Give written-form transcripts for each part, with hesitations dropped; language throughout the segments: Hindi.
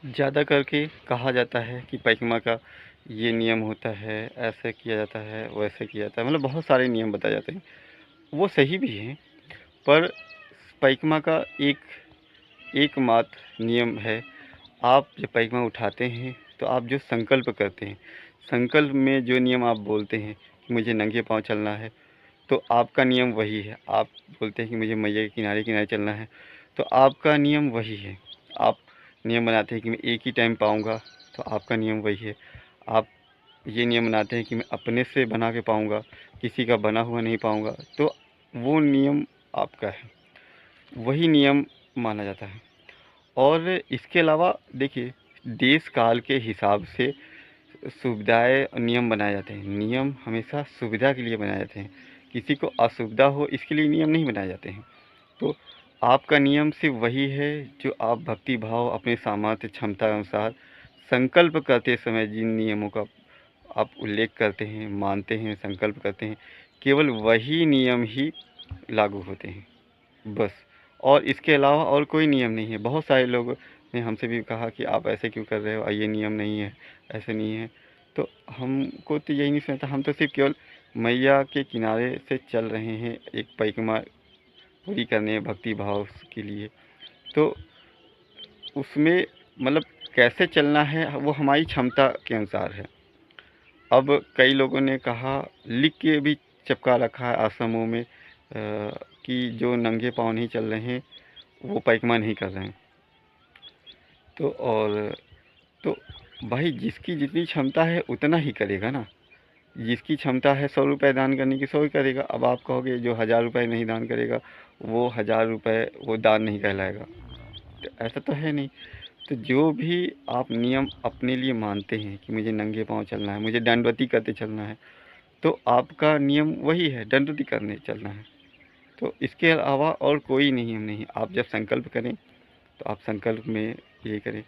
ज़्यादा करके कहा जाता है कि पैकमा का ये नियम होता है, ऐसे किया जाता है, वैसे किया जाता है, मतलब बहुत सारे नियम बताए जाते हैं। वो सही भी हैं, पर पैकमा का एकमात्र नियम है, आप जब पैकमा उठाते हैं तो आप जो संकल्प करते हैं, संकल्प में जो नियम आप बोलते हैं कि मुझे नंगे पाँव चलना है, तो आपका नियम वही है। आप बोलते हैं कि मुझे मैया के किनारे-किनारे चलना है, तो आपका नियम वही है। आप नियम बनाते हैं कि मैं एक ही टाइम पाऊँगा, तो आपका नियम वही है। आप ये नियम बनाते हैं कि मैं अपने से बना के पाऊँगा, किसी का बना हुआ नहीं पाऊँगा, तो वो नियम आपका है, वही नियम माना जाता है। और इसके अलावा देखिए, देश काल के हिसाब से सुविधाएँ नियम बनाए जाते हैं। नियम हमेशा सुविधा के लिए बनाए जाते हैं, किसी को असुविधा हो इसके लिए नियम नहीं बनाए जाते हैं। तो आपका नियम सिर्फ वही है जो आप भक्ति भाव अपने सामर्थ्य क्षमता अनुसार संकल्प करते समय जिन नियमों का आप उल्लेख करते हैं, मानते हैं, संकल्प करते हैं, केवल वही नियम ही लागू होते हैं, बस। और इसके अलावा और कोई नियम नहीं है। बहुत सारे लोग ने हमसे भी कहा कि आप ऐसे क्यों कर रहे हो, ये नियम नहीं है, ऐसे नहीं है। तो हमको तो यही नहीं समझता, हम तो सिर्फ केवल मैया के किनारे से चल रहे हैं एक परिक्रमा पूरी करने भक्ति भाव के लिए। तो उसमें मतलब कैसे चलना है वो हमारी क्षमता के अनुसार है। अब कई लोगों ने कहा, लिख के भी चिपका रखा है आश्रमों में कि जो नंगे पाँव नहीं चल रहे हैं वो परिक्रमा नहीं कर रहे हैं। तो भाई जिसकी जितनी क्षमता है उतना ही करेगा ना। जिसकी क्षमता है 100 रुपये दान करने की 100 ही करेगा। अब आप कहोगे जो 1000 रुपये नहीं दान करेगा वो 1000 रुपये वो दान नहीं कहलाएगा, तो ऐसा तो है नहीं। तो जो भी आप नियम अपने लिए मानते हैं कि मुझे नंगे पाँव चलना है, मुझे दंडवती करते चलना है, तो आपका नियम वही है, दंडवती करने चलना है। तो इसके अलावा और कोई नियम नहीं। आप जब संकल्प करें तो आप संकल्प में ये करें।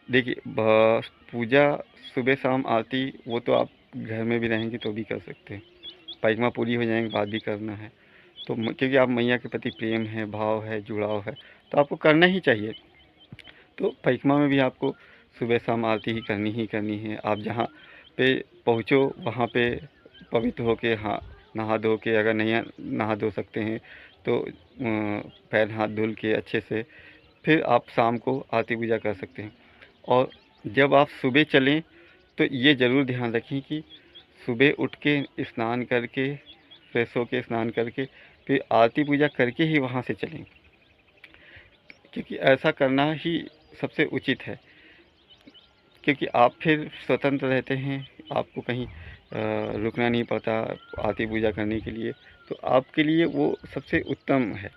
देखिए पूजा सुबह शाम आरती वो तो आप घर में भी रहेंगे तो भी कर सकते हैं। परिक्रमा पूरी हो जाने के बाद भी करना है, तो क्योंकि आप मैया के प्रति प्रेम है, भाव है, जुड़ाव है, तो आपको करना ही चाहिए। तो परिक्रमा में भी आपको सुबह शाम आरती ही करनी है। आप जहाँ पे पहुँचो वहाँ पे पवित्र होके, हाँ, नहा धो के, अगर नहीं नहा धो सकते हैं तो पैर हाथ धुल के अच्छे से फिर आप शाम को आरती पूजा कर सकते हैं। और जब आप सुबह चलें तो ये ज़रूर ध्यान रखें कि सुबह उठ के स्नान करके, फ्रेश होके स्नान करके फिर आरती पूजा करके ही वहाँ से चलें, क्योंकि ऐसा करना ही सबसे उचित है। क्योंकि आप फिर स्वतंत्र रहते हैं, आपको कहीं रुकना नहीं पड़ता आरती पूजा करने के लिए, तो आपके लिए वो सबसे उत्तम है।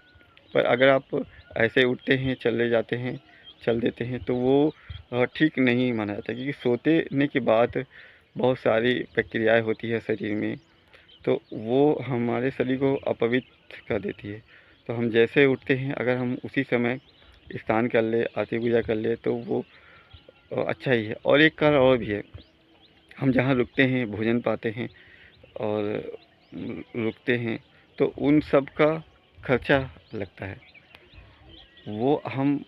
पर अगर आप ऐसे उठते हैं, चले जाते हैं, चल देते हैं, तो वो ठीक नहीं माना जाता, क्योंकि सोने के बाद बहुत सारी प्रक्रियाएँ होती है शरीर में, तो वो हमारे शरीर को अपवित्र कर देती है। तो हम जैसे उठते हैं अगर हम उसी समय स्नान कर ले, आरती पूजा कर ले, तो वो अच्छा ही है। और एक कारण और भी है, हम जहाँ रुकते हैं, भोजन पाते हैं और रुकते हैं, तो उन सब का खर्चा लगता है। वो हम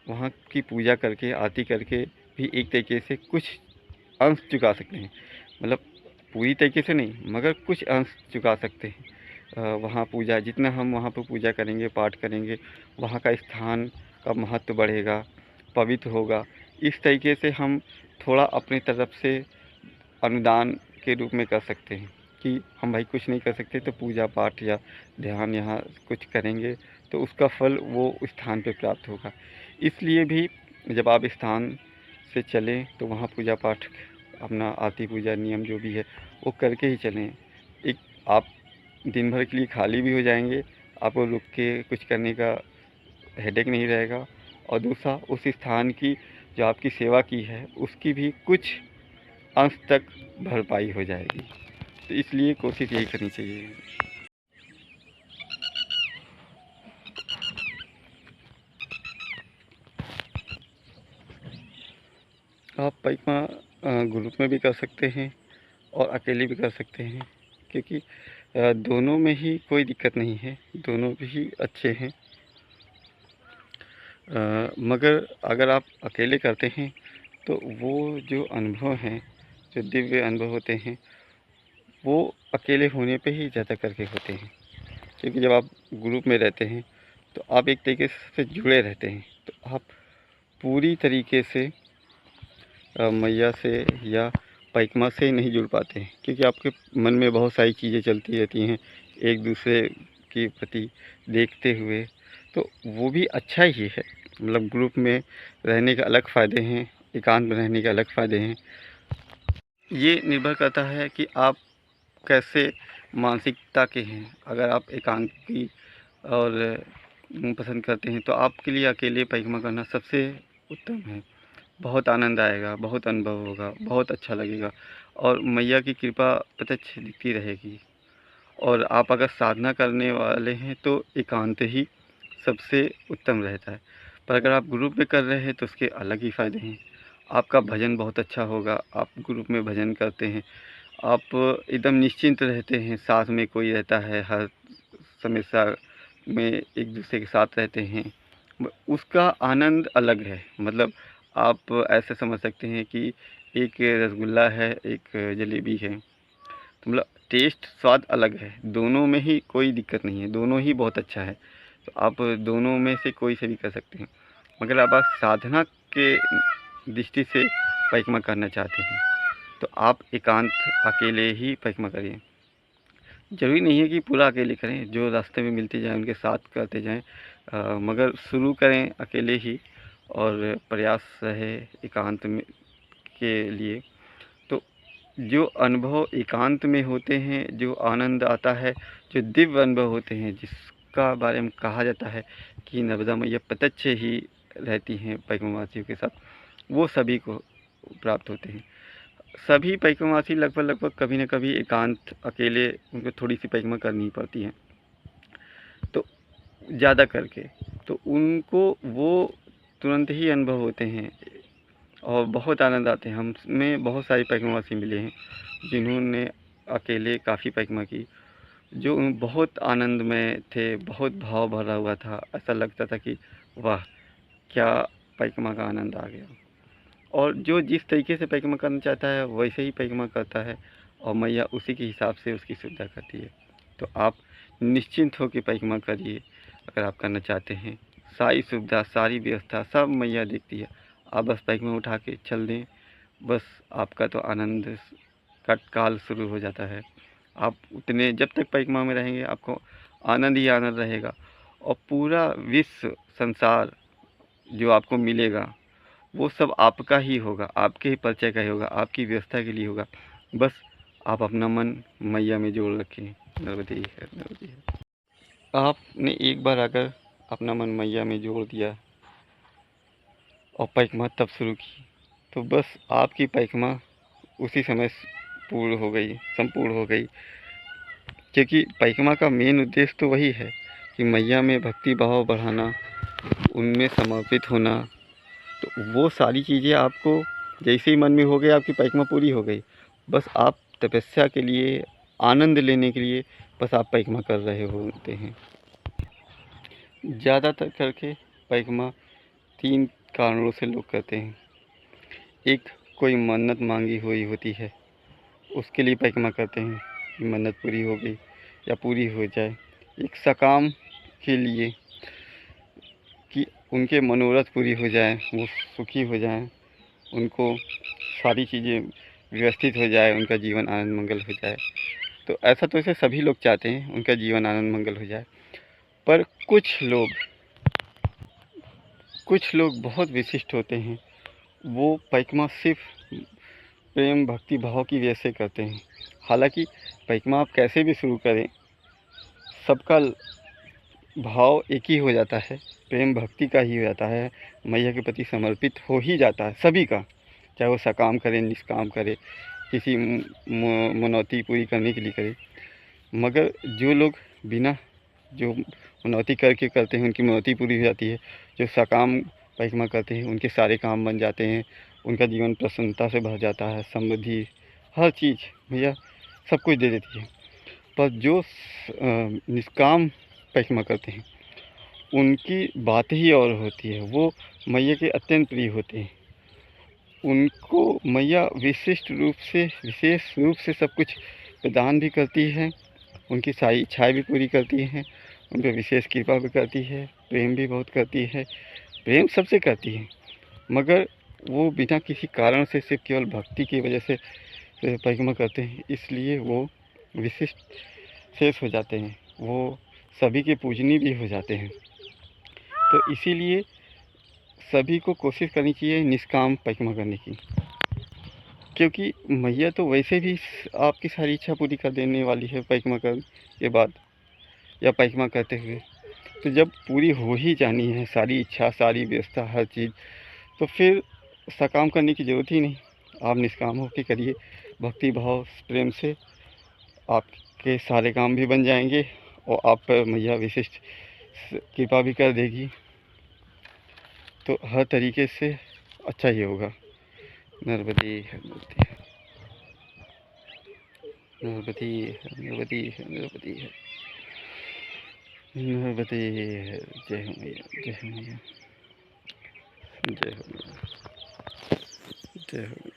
वहाँ की पूजा करके, आरती करके भी एक तरीके से कुछ अंश चुका सकते हैं। मतलब पूरी तरीके से नहीं, मगर कुछ अंश चुका सकते हैं। वहाँ पूजा जितना हम वहाँ पर पूजा करेंगे, पाठ करेंगे, वहाँ का स्थान का महत्व बढ़ेगा, पवित्र होगा। इस तरीके से हम थोड़ा अपनी तरफ से अनुदान के रूप में कर सकते हैं कि हम भाई कुछ नहीं कर सकते तो पूजा पाठ या ध्यान यहाँ कुछ करेंगे, तो उसका फल वो स्थान पे प्राप्त होगा। इसलिए भी जब आप स्थान से चलें तो वहाँ पूजा पाठ, अपना आरती पूजा नियम जो भी है वो करके ही चलें। एक आप दिन भर के लिए खाली भी हो जाएंगे, आपको रुक के कुछ करने का हेडेक नहीं रहेगा, और दूसरा उस स्थान की जो आपकी सेवा की है उसकी भी कुछ अंश तक भरपाई हो जाएगी। तो इसलिए कोशिश यही करनी चाहिए। आप परिक्रमा ग्रुप में भी कर सकते हैं और अकेले भी कर सकते हैं, क्योंकि दोनों में ही कोई दिक्कत नहीं है, दोनों भी अच्छे हैं। मगर अगर आप अकेले करते हैं तो वो जो अनुभव हैं, जो दिव्य अनुभव होते हैं, वो अकेले होने पे ही ज़्यादा करके होते हैं। क्योंकि जब आप ग्रुप में रहते हैं तो आप एक तरीके से जुड़े रहते हैं, तो आप पूरी तरीके से मैया से या परिक्रमा से नहीं जुड़ पाते हैं, क्योंकि आपके मन में बहुत सारी चीज़ें चलती रहती हैं एक दूसरे के प्रति देखते हुए। तो वो भी अच्छा ही है, मतलब ग्रुप में रहने के अलग फ़ायदे हैं, एकांत में रहने के अलग फ़ायदे हैं। ये निर्भर करता है कि आप कैसे मानसिकता के हैं। अगर आप एकांकी और पसंद करते हैं तो आपके लिए अकेले परिक्रमा करना सबसे उत्तम है। बहुत आनंद आएगा, बहुत अनुभव होगा, बहुत अच्छा लगेगा और मैया की कृपा प्रत्यक्ष दिखती रहेगी। और आप अगर साधना करने वाले हैं तो एकांत ही सबसे उत्तम रहता है। पर अगर आप ग्रुप में कर रहे हैं तो उसके अलग ही फ़ायदे हैं। आपका भजन बहुत अच्छा होगा, आप ग्रुप में भजन करते हैं, आप एकदम निश्चिंत रहते हैं, साथ में कोई रहता है, हर हमेशा में एक दूसरे के साथ रहते हैं, उसका आनंद अलग है। मतलब आप ऐसे समझ सकते हैं कि एक रसगुल्ला है, एक जलेबी है, तो मतलब टेस्ट स्वाद अलग है, दोनों में ही कोई दिक्कत नहीं है, दोनों ही बहुत अच्छा है। तो आप दोनों में से कोई से भी कर सकते हैं। मगर अब आप साधना के दृष्टि से परिक्रमा करना चाहते हैं तो आप एकांत अकेले ही परिक्रमा करिए। ज़रूरी नहीं है कि पूरा अकेले करें, जो रास्ते में मिलते जाएँ उनके साथ करते जाएँ, मगर शुरू करें अकेले ही और प्रयास रहे एकांत में के लिए। तो जो अनुभव एकांत में होते हैं, जो आनंद आता है, जो दिव्य अनुभव होते हैं, जिसका बारे में कहा जाता है कि नर्मदा मैया प्रत्यक्ष ही रहती हैं परिक्रमावासियों के साथ, वो सभी को प्राप्त होते हैं। सभी परिक्रमावासी लगभग कभी न कभी एकांत अकेले उनको थोड़ी सी परिक्रमा करनी पड़ती है, तो ज़्यादा करके तो उनको वो तुरंत ही अनुभव होते हैं और बहुत आनंद आते हैं। हमें बहुत सारे परिक्रमावासी मिले हैं जिन्होंने अकेले काफ़ी परिक्रमा की, जो बहुत आनंद में थे, बहुत भाव भरा हुआ था। ऐसा लगता था कि वाह, क्या परिक्रमा का आनंद आ गया। और जो जिस तरीके से परिक्रमा करना चाहता है वैसे ही परिक्रमा करता है और मैया उसी के हिसाब से उसकी सुविधा करती है। तो आप निश्चिंत होकर परिक्रमा करिए। अगर आप करना चाहते हैं, सारी सुविधा, सारी व्यवस्था सब मैया देखती है। आप बस परिक्रमा उठा के चल दें, बस आपका तो आनंद का काल शुरू हो जाता है। आप उतने जब तक परिक्रमा में रहेंगे आपको आनंद ही आनंद रहेगा और पूरा विश्व संसार जो आपको मिलेगा वो सब आपका ही होगा, आपके ही परिचय का ही होगा, आपकी व्यवस्था के लिए होगा। बस आप अपना मन मैया में जोड़ रखें। नर्मदे है, नर्मदे है। आपने एक बार अगर अपना मन मैया में जोड़ दिया और परिक्रमा तब शुरू की तो बस आपकी परिक्रमा उसी समय पूर्ण हो गई, संपूर्ण हो गई। क्योंकि परिक्रमा का मेन उद्देश्य तो वही है कि मैया में भक्ति भाव बढ़ाना, उनमें समर्पित होना। तो वो सारी चीज़ें आपको जैसे ही मन में हो गई, आपकी परिक्रमा पूरी हो गई। बस आप तपस्या के लिए, आनंद लेने के लिए बस आप परिक्रमा कर रहे होते हैं। ज़्यादातर करके परिक्रमा 3 कारणों से लोग करते हैं। एक, कोई मन्नत मांगी हुई होती है, उसके लिए परिक्रमा करते हैं कि मन्नत पूरी हो गई या पूरी हो जाए। एक सकाम के लिए कि उनके मनोरथ पूरी हो जाए, वो सुखी हो जाएं, उनको सारी चीज़ें व्यवस्थित हो जाए, उनका जीवन आनंद मंगल हो जाए। तो ऐसा तो ऐसे सभी लोग चाहते हैं उनका जीवन आनंद मंगल हो जाए। पर कुछ लोग बहुत विशिष्ट होते हैं, वो परिक्रमा सिर्फ प्रेम भक्ति भाव की वजह से करते हैं। हालांकि परिक्रमा आप कैसे भी शुरू करें, सबका भाव एक ही हो जाता है, प्रेम भक्ति का ही हो जाता है, मैया के प्रति समर्पित हो ही जाता है सभी का। चाहे वो सकाम करे, निष्काम करे, किसी मनौती पूरी करने के लिए करे। मगर जो लोग बिना जो मनौती करके करते हैं उनकी मनौती पूरी हो जाती है। जो सकाम परिक्रमा करते हैं उनके सारे काम बन जाते हैं, उनका जीवन प्रसन्नता से भर जाता है, समृद्धि, हर चीज़ भैया सब कुछ दे देती है। पर जो निष्काम परिक्रमा करते हैं उनकी बात ही और होती है। वो मैया के अत्यंत प्रिय होते हैं। उनको मैया विशेष रूप से सब कुछ प्रदान भी करती है, उनकी सारी इच्छाएँ भी पूरी करती हैं, उन पे विशेष कृपा भी करती है, प्रेम भी बहुत करती है। प्रेम सबसे करती है, मगर वो बिना किसी कारण से सिर्फ केवल भक्ति की वजह से परिक्रमा करते हैं, इसलिए वो विशिष्ट शेष हो जाते हैं। वो सभी के पूजनीय भी हो जाते हैं। तो इसीलिए सभी को कोशिश करनी चाहिए निष्काम परिक्रमा करने की, क्योंकि मैया तो वैसे भी आपकी सारी इच्छा पूरी कर देने वाली है परिक्रमा करने के बाद या परिक्रमा करते हुए। तो जब पूरी हो ही जानी है सारी इच्छा, सारी व्यवस्था, हर चीज़, तो फिर सकाम करने की ज़रूरत ही नहीं। आप निष्काम होकर करिए, भक्ति भाव प्रेम से आपके सारे काम भी बन जाएंगे और आप पर मैया विशिष्ट कृपा भी कर देगी। तो हर तरीके से अच्छा ही होगा। नर्मदे नर्मदे नर्मदे नर्मदे नर्मदे नर्मदे। जय हो मैया, जय हो मैया, जय हो मैया, जय हो मैया।